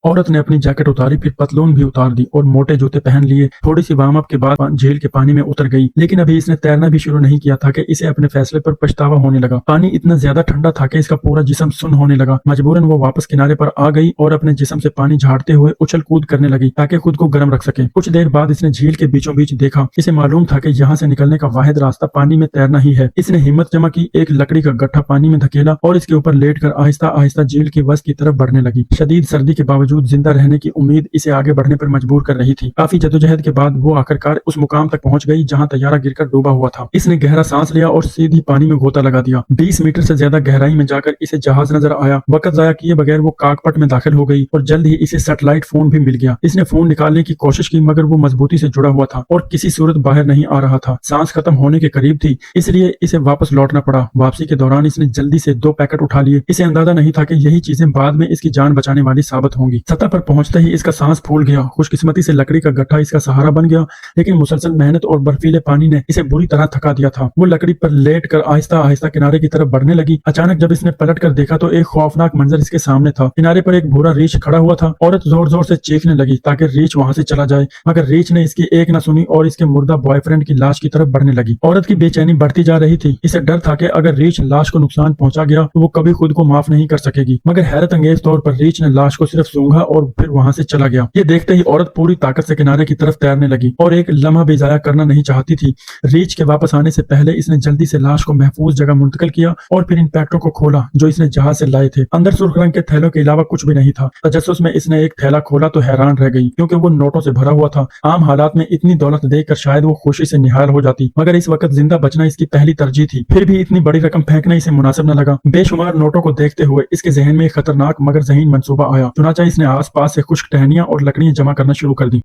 औरत ने अपनी जैकेट उतारी, फिर पतलून भी उतार दी और मोटे जूते पहन लिए। थोड़ी सी वार्म अप के बाद झील के पानी में उतर गई, लेकिन अभी इसने तैरना भी शुरू नहीं किया था कि इसे अपने फैसले पर पछतावा होने लगा। पानी इतना ज्यादा ठंडा था कि इसका पूरा जिस्म सुन्न होने लगा। मजबूरन वो वापस किनारे पर आ गई और अपने जिस्म से पानी झाड़ते हुए उछल कूद करने लगी ताकि खुद को गर्म रख सके। कुछ देर बाद इसने झील के बीचों बीच देखा। इसे मालूम था कि यहाँ से निकलने का वाहिद रास्ता पानी में तैरना ही है। इसने हिम्मत जमा की, एक लकड़ी का गट्ठा पानी में धकेला और इसके ऊपर लेटकर आहिस्ता आहिस्ता झील की वस्त की तरफ बढ़ने लगी। शदीद सर्दी के बावजूद जिंदा रहने की उम्मीद इसे आगे बढ़ने पर मजबूर कर रही थी। काफी जदोजहद के बाद वो आखिरकार उस मुकाम तक पहुंच गई जहां तैयारा गिरकर डूबा हुआ था। इसने गहरा सांस लिया और सीधी पानी में गोता लगा दिया। 20 मीटर से ज्यादा गहराई में जाकर इसे जहाज नजर आया। वक्त जाया किए बगैर वो काकपट में दाखिल हो गई और जल्द ही इसे सैटेलाइट फोन भी मिल गया। इसने फोन निकालने की कोशिश की मगर वो मजबूती से जुड़ा हुआ था और किसी सूरत बाहर नहीं आ रहा था। सांस खत्म होने के करीब थी, इसलिए इसे वापस लौटना पड़ा। वापसी के दौरान इसने जल्दी से 2 पैकेट उठा लिए। इसे अंदाजा नहीं था कि यही चीजें बाद में इसकी जान बचाने वाली साबित होंगी। सतह पर पहुंचते ही इसका सांस फूल गया। खुशकिस्मती से लकड़ी का गट्ठा इसका सहारा बन गया, लेकिन मुसलसल मेहनत और बर्फीले पानी ने इसे बुरी तरह थका दिया था। वो लकड़ी पर लेट कर आहिस्ता आहिस्ता किनारे की तरफ बढ़ने लगी। अचानक जब इसने पलट कर देखा तो एक खौफनाक मंजर इसके सामने था। किनारे पर एक भूरा रीछ खड़ा हुआ था। औरत जोर जोर से चीखने लगी ताकि रीछ वहां से चला जाए, मगर रीछ ने इसकी एक न सुनी और इसके मुर्दा बॉयफ्रेंड की लाश की तरफ बढ़ने लगी। औरत की बेचैनी बढ़ती जा रही थी। इसे डर था कि अगर रीछ लाश को नुकसान पहुंचा गया तो वो कभी खुद को माफ नहीं कर सकेगी। मगर हैरत अंगेज तौर पर रीछ ने लाश को सिर्फ सूंघा और फिर वहां से चला गया। ये देखते ही औरत पूरी ताकत से किनारे की तरफ तैरने लगी और एक लम्हा भी जाया करना नहीं चाहती थी। रीछ के वापस आने से पहले इसने जल्दी से लाश को महफूज जगह मुंतकिल किया और फिर इन पैकेटों को खोला जो इसने जहाज से लाए थे। अंदर सुर्ख रंग के थैलों के अलावा कुछ भी नहीं था। तजस्सुस में इसने एक थैला खोला तो हैरान रह गई, क्योंकि वो नोटों से भरा हुआ था। आम हालात में इतनी दौलत देखकर शायद वो खुशी से निहाल हो जाती, मगर इस वक्त जिंदा बचना इसकी पहली तरजीह थी। फिर भी इतनी बड़ी रकम फेंकना इसे मुनासिब न लगा। बेशुमार नोटों को देखते हुए इसके जहन में एक खतरनाक मगर ज़हीन मंसूबा आया। चुनांचे इसने आस पास से खुश्क टहनियां और लकड़ियां जमा करना शुरू कर दी।